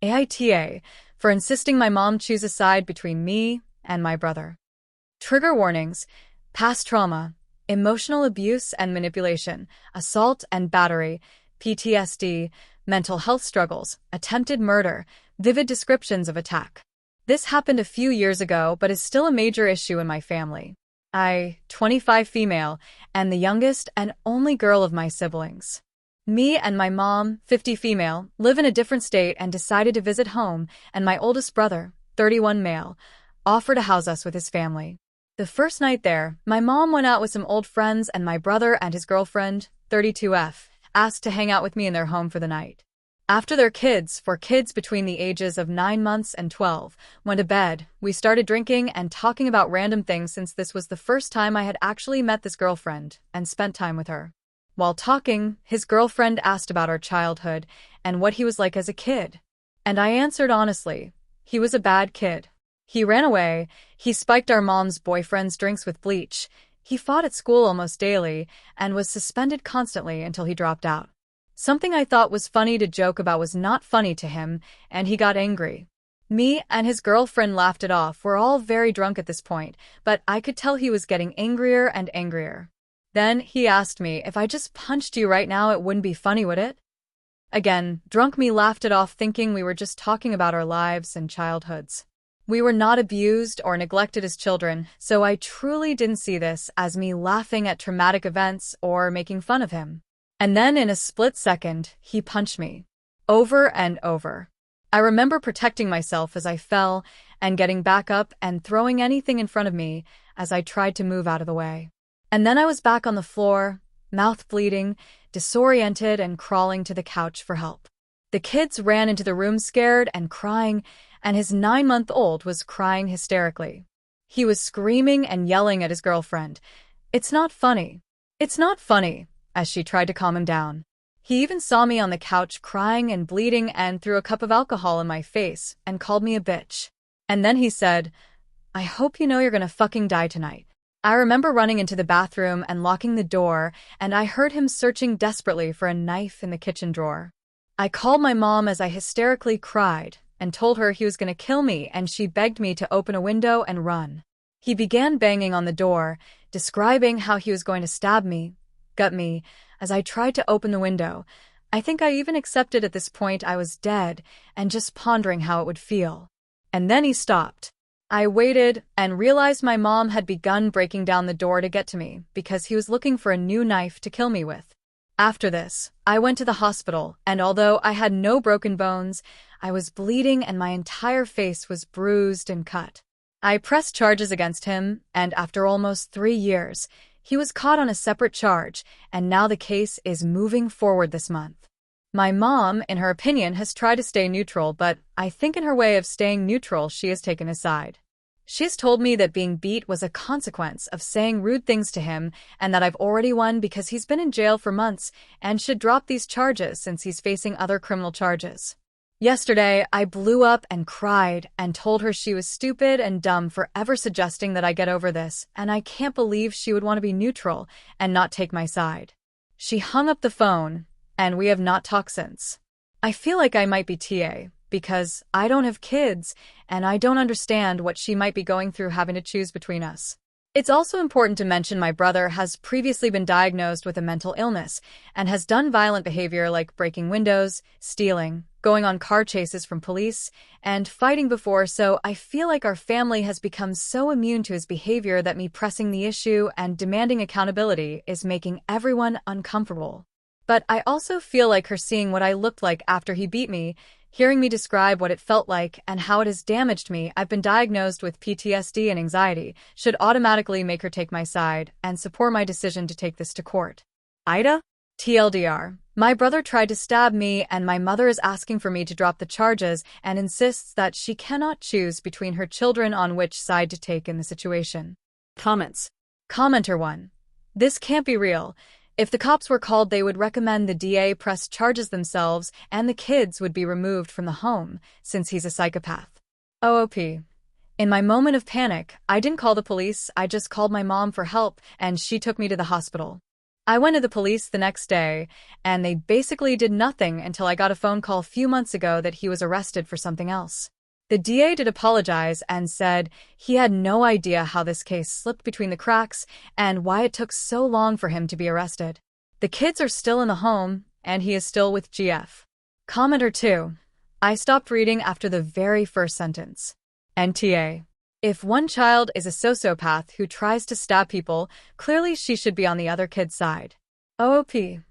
AITA, for insisting my mom choose a side between me and my brother. Trigger warnings: past trauma, emotional abuse and manipulation, assault and battery, PTSD, mental health struggles, attempted murder, vivid descriptions of attack. This happened a few years ago, but is still a major issue in my family. I, 25 female, and the youngest and only girl of my siblings. Me and my mom, 50 female, live in a different state and decided to visit home, and my oldest brother, 31 male, offered to house us with his family. The first night there, my mom went out with some old friends and my brother and his girlfriend, 32F, asked to hang out with me in their home for the night. After their kids, for kids between the ages of 9 months and 12, went to bed, we started drinking and talking about random things since this was the first time I had actually met this girlfriend and spent time with her. While talking, his girlfriend asked about our childhood and what he was like as a kid. And I answered honestly, he was a bad kid. He ran away, he spiked our mom's boyfriend's drinks with bleach, he fought at school almost daily, and was suspended constantly until he dropped out. Something I thought was funny to joke about was not funny to him, and he got angry. Me and his girlfriend laughed it off. We're all very drunk at this point, but I could tell he was getting angrier and angrier. Then he asked me, if I just punched you right now, it wouldn't be funny, would it? Again, drunk me laughed it off, thinking we were just talking about our lives and childhoods. We were not abused or neglected as children, so I truly didn't see this as me laughing at traumatic events or making fun of him. And then in a split second, he punched me. Over and over. I remember protecting myself as I fell and getting back up and throwing anything in front of me as I tried to move out of the way. And then I was back on the floor, mouth bleeding, disoriented and crawling to the couch for help. The kids ran into the room scared and crying, and his 9-month-old was crying hysterically. He was screaming and yelling at his girlfriend. "It's not funny. It's not funny," as she tried to calm him down. He even saw me on the couch crying and bleeding and threw a cup of alcohol in my face and called me a bitch. And then he said, "I hope you know you're gonna fucking die tonight." I remember running into the bathroom and locking the door, and I heard him searching desperately for a knife in the kitchen drawer. I called my mom as I hysterically cried and told her he was going to kill me, and she begged me to open a window and run. He began banging on the door, describing how he was going to stab me, gut me, as I tried to open the window. I think I even accepted at this point I was dead and just pondering how it would feel. And then he stopped. I waited and realized my mom had begun breaking down the door to get to me because he was looking for a new knife to kill me with. After this, I went to the hospital, and although I had no broken bones, I was bleeding and my entire face was bruised and cut. I pressed charges against him, and after almost 3 years, he was caught on a separate charge, and now the case is moving forward this month. My mom, in her opinion, has tried to stay neutral, but I think in her way of staying neutral, she has taken a side. She has told me that being beat was a consequence of saying rude things to him and that I've already won because he's been in jail for months and should drop these charges since he's facing other criminal charges. Yesterday, I blew up and cried and told her she was stupid and dumb for ever suggesting that I get over this, and I can't believe she would want to be neutral and not take my side. She hung up the phone, and we have not talked since. I feel like I might be TA, because I don't have kids, and I don't understand what she might be going through having to choose between us. It's also important to mention my brother has previously been diagnosed with a mental illness and has done violent behavior like breaking windows, stealing, going on car chases from police, and fighting before, so I feel like our family has become so immune to his behavior that me pressing the issue and demanding accountability is making everyone uncomfortable. But I also feel like her seeing what I looked like after he beat me, hearing me describe what it felt like and how it has damaged me. I've been diagnosed with PTSD and anxiety, should automatically make her take my side and support my decision to take this to court. AITA? TLDR. My brother tried to stab me, and my mother is asking for me to drop the charges and insists that she cannot choose between her children on which side to take in the situation. Comments. Commenter 1. This can't be real. If the cops were called, they would recommend the DA press charges themselves and the kids would be removed from the home, since he's a psychopath. OOP. In my moment of panic, I didn't call the police, I just called my mom for help, and she took me to the hospital. I went to the police the next day, and they basically did nothing until I got a phone call a few months ago that he was arrested for something else. The DA did apologize and said he had no idea how this case slipped between the cracks and why it took so long for him to be arrested. The kids are still in the home, and he is still with GF. Commenter 2. I stopped reading after the very first sentence. NTA. If one child is a sociopath who tries to stab people, clearly she should be on the other kid's side. OOP.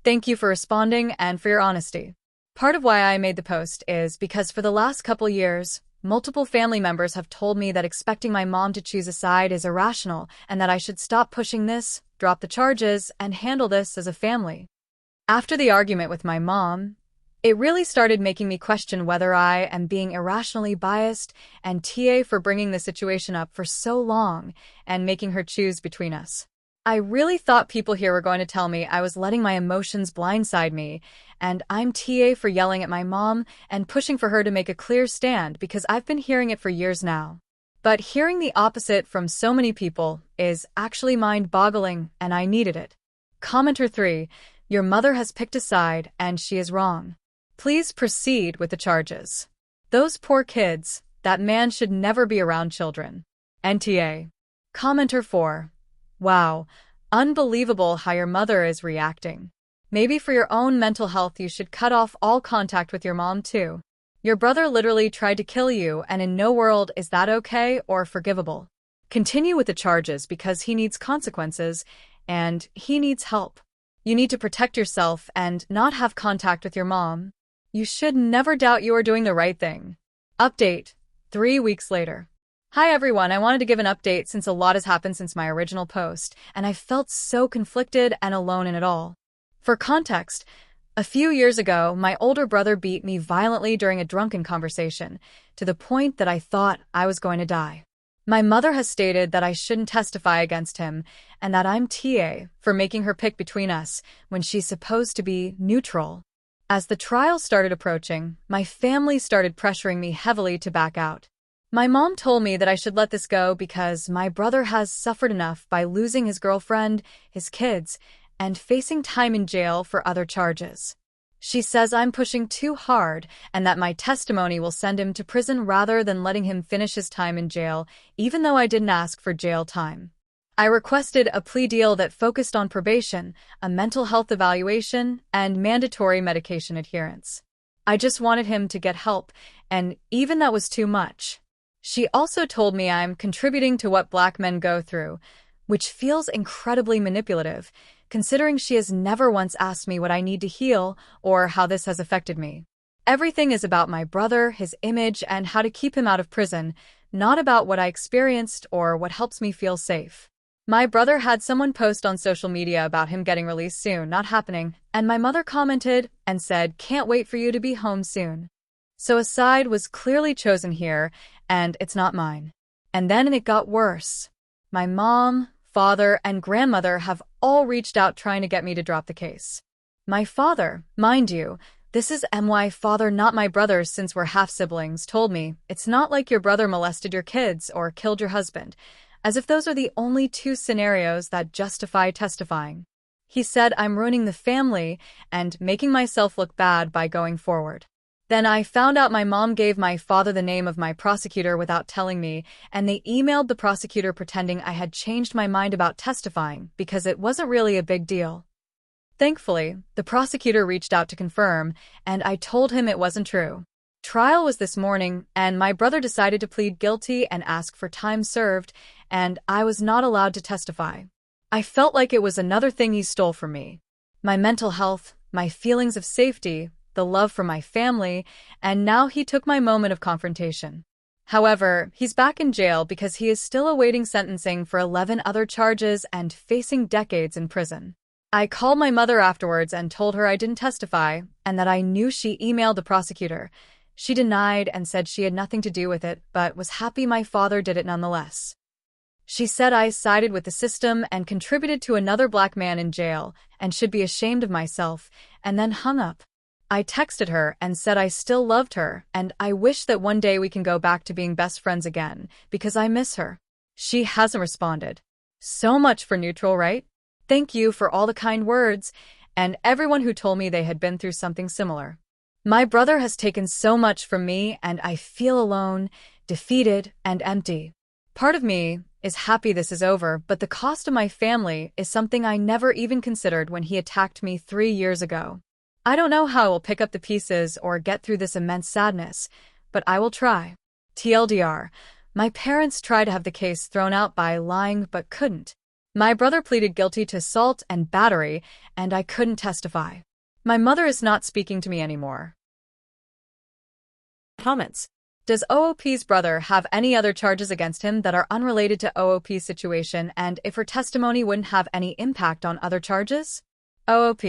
Thank you for responding and for your honesty. Part of why I made the post is because for the last couple years, multiple family members have told me that expecting my mom to choose a side is irrational and that I should stop pushing this, drop the charges, and handle this as a family. After the argument with my mom, it really started making me question whether I am being irrationally biased and TA for bringing the situation up for so long and making her choose between us. I really thought people here were going to tell me I was letting my emotions blindside me, and I'm TA for yelling at my mom and pushing for her to make a clear stand because I've been hearing it for years now. But hearing the opposite from so many people is actually mind-boggling, and I needed it. Commenter 3. Your mother has picked a side, and she is wrong. Please proceed with the charges. Those poor kids, that man should never be around children. NTA. Commenter 4. Wow, unbelievable how your mother is reacting. Maybe for your own mental health you should cut off all contact with your mom too. Your brother literally tried to kill you, and in no world is that okay or forgivable. Continue with the charges because he needs consequences, and he needs help. You need to protect yourself and not have contact with your mom. You should never doubt you are doing the right thing. Update. 3 weeks later. Hi everyone, I wanted to give an update since a lot has happened since my original post, and I felt so conflicted and alone in it all. For context, a few years ago, my older brother beat me violently during a drunken conversation, to the point that I thought I was going to die. My mother has stated that I shouldn't testify against him, and that I'm TA for making her pick between us when she's supposed to be neutral. As the trial started approaching, my family started pressuring me heavily to back out. My mom told me that I should let this go because my brother has suffered enough by losing his girlfriend, his kids, and facing time in jail for other charges. She says I'm pushing too hard and that my testimony will send him to prison rather than letting him finish his time in jail, even though I didn't ask for jail time. I requested a plea deal that focused on probation, a mental health evaluation, and mandatory medication adherence. I just wanted him to get help, and even that was too much. She also told me I'm contributing to what Black men go through, which feels incredibly manipulative, considering she has never once asked me what I need to heal or how this has affected me. Everything is about my brother, his image, and how to keep him out of prison, not about what I experienced or what helps me feel safe. My brother had someone post on social media about him getting released soon, not happening, and my mother commented and said, "Can't wait for you to be home soon." So a side was clearly chosen here, and it's not mine. And then it got worse. My mom, father, and grandmother have all reached out trying to get me to drop the case. My father, mind you, this is my father, not my brother's since we're half-siblings, told me, "It's not like your brother molested your kids or killed your husband," as if those are the only two scenarios that justify testifying. He said I'm ruining the family and making myself look bad by going forward. Then I found out my mom gave my father the name of my prosecutor without telling me, and they emailed the prosecutor pretending I had changed my mind about testifying because it wasn't really a big deal. Thankfully, the prosecutor reached out to confirm, and I told him it wasn't true. Trial was this morning, and my brother decided to plead guilty and ask for time served, and I was not allowed to testify. I felt like it was another thing he stole from me. My mental health, my feelings of safety, the love for my family, and now he took my moment of confrontation. However, he's back in jail because he is still awaiting sentencing for 11 other charges and facing decades in prison. I called my mother afterwards and told her I didn't testify and that I knew she emailed the prosecutor. She denied and said she had nothing to do with it, but was happy my father did it nonetheless. She said I sided with the system and contributed to another Black man in jail and should be ashamed of myself, and then hung up. I texted her and said I still loved her and I wish that one day we can go back to being best friends again because I miss her. She hasn't responded. So much for neutral, right? Thank you for all the kind words, and everyone who told me they had been through something similar. My brother has taken so much from me, and I feel alone, defeated, and empty. Part of me is happy this is over, but the cost of my family is something I never even considered when he attacked me 3 years ago. I don't know how I will pick up the pieces or get through this immense sadness, but I will try. TLDR, my parents tried to have the case thrown out by lying but couldn't. My brother pleaded guilty to assault and battery, and I couldn't testify. My mother is not speaking to me anymore. Comments. Does OOP's brother have any other charges against him that are unrelated to OOP's situation, and if her testimony wouldn't have any impact on other charges? OOP.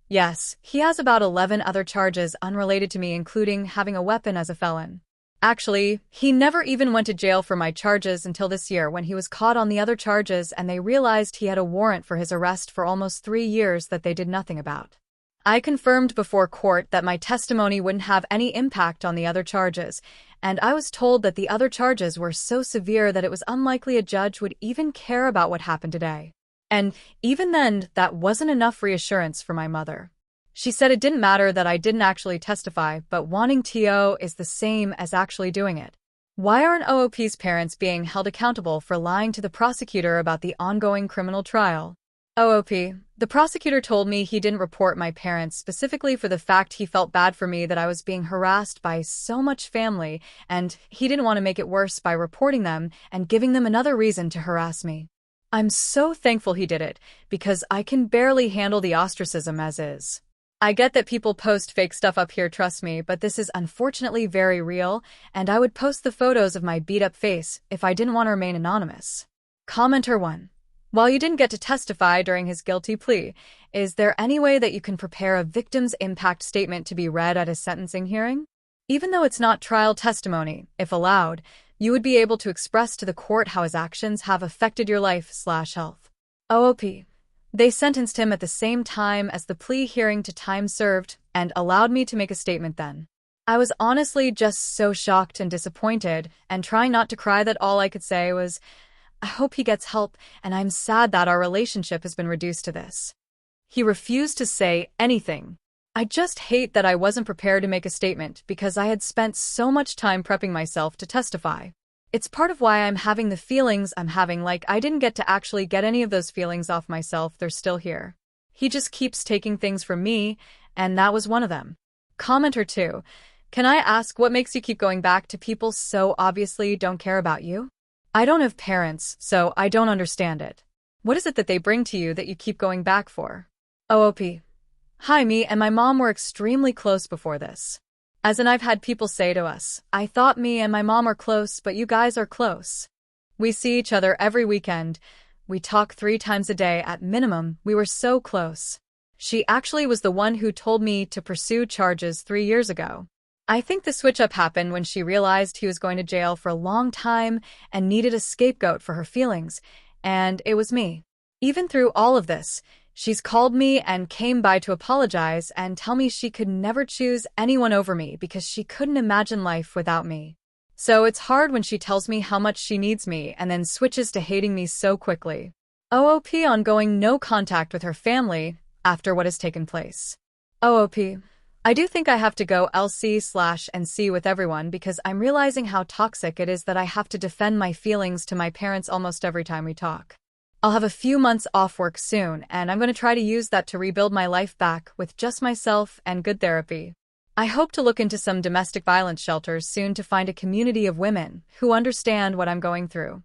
Yes, he has about 11 other charges unrelated to me, including having a weapon as a felon. Actually, he never even went to jail for my charges until this year when he was caught on the other charges and they realized he had a warrant for his arrest for almost 3 years that they did nothing about. I confirmed before court that my testimony wouldn't have any impact on the other charges, and I was told that the other charges were so severe that it was unlikely a judge would even care about what happened today. And even then, that wasn't enough reassurance for my mother. She said it didn't matter that I didn't actually testify, but wanting TO is the same as actually doing it. Why aren't OOP's parents being held accountable for lying to the prosecutor about the ongoing criminal trial? OOP, the prosecutor told me he didn't report my parents specifically for the fact he felt bad for me that I was being harassed by so much family, and he didn't want to make it worse by reporting them and giving them another reason to harass me. I'm so thankful he did it, because I can barely handle the ostracism as is. I get that people post fake stuff up here, trust me, but this is unfortunately very real, and I would post the photos of my beat-up face if I didn't want to remain anonymous. Commenter 1. While you didn't get to testify during his guilty plea, is there any way that you can prepare a victim's impact statement to be read at a sentencing hearing? Even though it's not trial testimony, if allowed, you would be able to express to the court how his actions have affected your life/health. OOP. They sentenced him at the same time as the plea hearing to time served and allowed me to make a statement then. I was honestly just so shocked and disappointed, and trying not to cry that all I could say was, I hope he gets help, and I'm sad that our relationship has been reduced to this. He refused to say anything. I just hate that I wasn't prepared to make a statement because I had spent so much time prepping myself to testify. It's part of why I'm having the feelings I'm having, like I didn't get to actually get any of those feelings off myself, they're still here. He just keeps taking things from me, and that was one of them. Commenter 2. Can I ask what makes you keep going back to people so obviously don't care about you? I don't have parents, so I don't understand it. What is it that they bring to you that you keep going back for? OOP. Hi, me and my mom were extremely close before this. As in, I've had people say to us, I thought me and my mom are close, but you guys are close. We see each other every weekend. We talk 3 times a day at minimum. We were so close. She actually was the one who told me to pursue charges 3 years ago. I think the switch-up happened when she realized he was going to jail for a long time and needed a scapegoat for her feelings, and it was me. Even through all of this, she's called me and came by to apologize and tell me she could never choose anyone over me because she couldn't imagine life without me. So it's hard when she tells me how much she needs me and then switches to hating me so quickly. OOP ongoing no contact with her family after what has taken place. OOP. I do think I have to go LC/NC with everyone because I'm realizing how toxic it is that I have to defend my feelings to my parents almost every time we talk. I'll have a few months off work soon, and I'm going to try to use that to rebuild my life back with just myself and good therapy. I hope to look into some domestic violence shelters soon to find a community of women who understand what I'm going through.